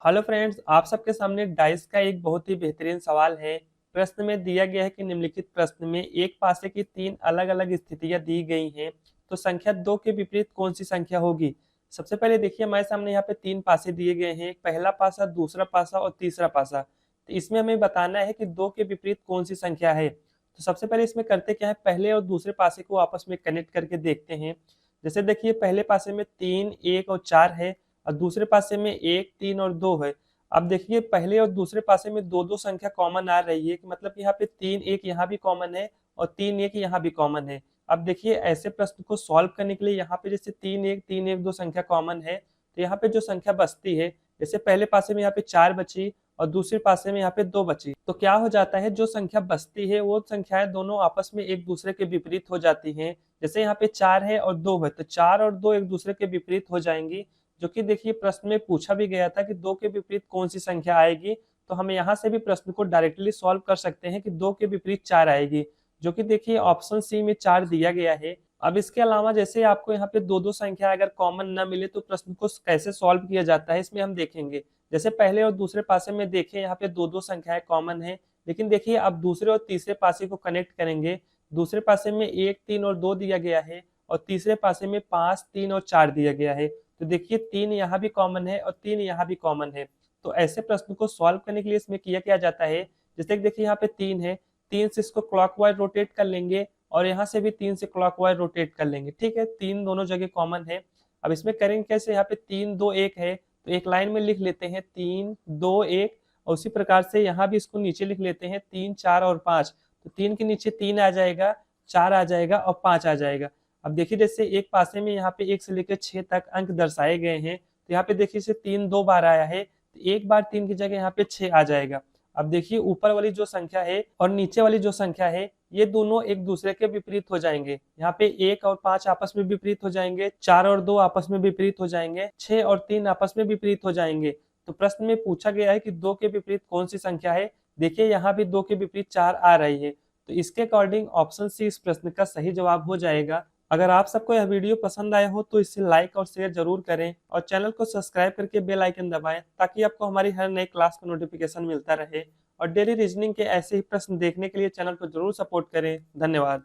Hello friends, आप सबके सामने डाइस का एक बहुत ही बेहतरीन सवाल है। प्रश्न में दिया गया है कि निम्नलिखित प्रश्न में एक पासे की तीन अलग अलग स्थितियां दी गई हैं, तो संख्या दो के विपरीत कौन सी संख्या होगी। सबसे पहले देखिए, हमारे सामने यहाँ पे तीन पासे दिए गए हैं, एक पहला पासा, दूसरा पासा और तीसरा पासा। तो इसमें हमें बताना है कि दो के विपरीत कौन सी संख्या है। तो सबसे पहले इसमें करते क्या है, पहले और दूसरे पासे को आपस में कनेक्ट करके देखते हैं। जैसे देखिए, पहले पासे में तीन, एक और चार है और दूसरे पासे में एक, तीन और दो है। अब देखिए, पहले और दूसरे पासे में दो दो संख्या कॉमन आ रही है कि मतलब यहाँ पे तीन एक यहाँ भी कॉमन है और तीन एक यहाँ भी कॉमन है। अब देखिए, ऐसे प्रश्न को सॉल्व करने के लिए यहाँ पे जैसे तीन एक दो संख्या कॉमन है, तो यहाँ पे जो संख्या बचती है, जैसे पहले पासे में यहाँ पे चार बची और दूसरे पासे में यहाँ पे दो बची, तो क्या हो जाता है, जो संख्या बचती है वो संख्याएं दोनों आपस में एक दूसरे के विपरीत हो जाती हैं। जैसे यहाँ पे चार है और दो है, तो चार और दो एक दूसरे के विपरीत हो जाएंगी। जो कि देखिए, प्रश्न में पूछा भी गया था कि दो के विपरीत कौन सी संख्या आएगी, तो हम यहाँ से भी प्रश्न को डायरेक्टली सॉल्व कर सकते हैं कि दो के विपरीत चार आएगी। जो कि देखिए, ऑप्शन सी में चार दिया गया है। अब इसके अलावा जैसे आपको यहाँ पे दो दो संख्या अगर कॉमन ना मिले तो प्रश्न को कैसे सॉल्व किया जाता है, इसमें हम देखेंगे। जैसे पहले और दूसरे पासे में देखें, यहाँ पे दो दो संख्याएं कॉमन है, लेकिन देखिए अब दूसरे और तीसरे पासे को कनेक्ट करेंगे। दूसरे पासे में एक, तीन और दो दिया गया है और तीसरे पासे में पांच, तीन और चार दिया गया है। तो देखिए, तीन यहाँ भी कॉमन है और तीन यहाँ भी कॉमन है। तो ऐसे प्रश्न को सॉल्व करने के लिए इसमें किया क्या जाता है, जैसे कि देखिए यहाँ पे तीन है, तीन से इसको क्लॉकवाइज रोटेट कर लेंगे और यहाँ से भी तीन से क्लॉकवाइज रोटेट कर लेंगे। ठीक है, तीन दोनों जगह कॉमन है। अब इसमें करेंगे कैसे, यहाँ पे तीन दो एक है, तो एक लाइन में लिख लेते हैं तीन दो एक। और उसी प्रकार से यहाँ भी इसको नीचे लिख लेते हैं तीन चार और पांच। तो तीन के नीचे तीन आ जाएगा, चार आ जाएगा और पांच आ जाएगा। अब देखिए, जैसे एक पासे में यहाँ पे एक से लेकर छह तक अंक दर्शाए गए हैं, तो यहाँ पे देखिए इसे तीन दो बार आया है, तो एक बार तीन की जगह यहाँ पे छह आ जाएगा। अब देखिए, ऊपर वाली जो संख्या है और नीचे वाली जो संख्या है, ये दोनों एक दूसरे के विपरीत हो जाएंगे। यहाँ पे एक और पांच आपस में विपरीत हो जाएंगे, चार और दो आपस में विपरीत हो जाएंगे, छह और तीन आपस में विपरीत हो जाएंगे। तो प्रश्न में पूछा गया है कि दो के विपरीत कौन सी संख्या है। देखिए, यहाँ भी दो के विपरीत चार आ रही है, तो इसके अकॉर्डिंग ऑप्शन सी इस प्रश्न का सही जवाब हो जाएगा। अगर आप सबको यह वीडियो पसंद आया हो तो इसे लाइक और शेयर जरूर करें और चैनल को सब्सक्राइब करके बेल आइकन दबाएं, ताकि आपको हमारी हर नई क्लास का नोटिफिकेशन मिलता रहे। और डेली रीजनिंग के ऐसे ही प्रश्न देखने के लिए चैनल को जरूर सपोर्ट करें। धन्यवाद।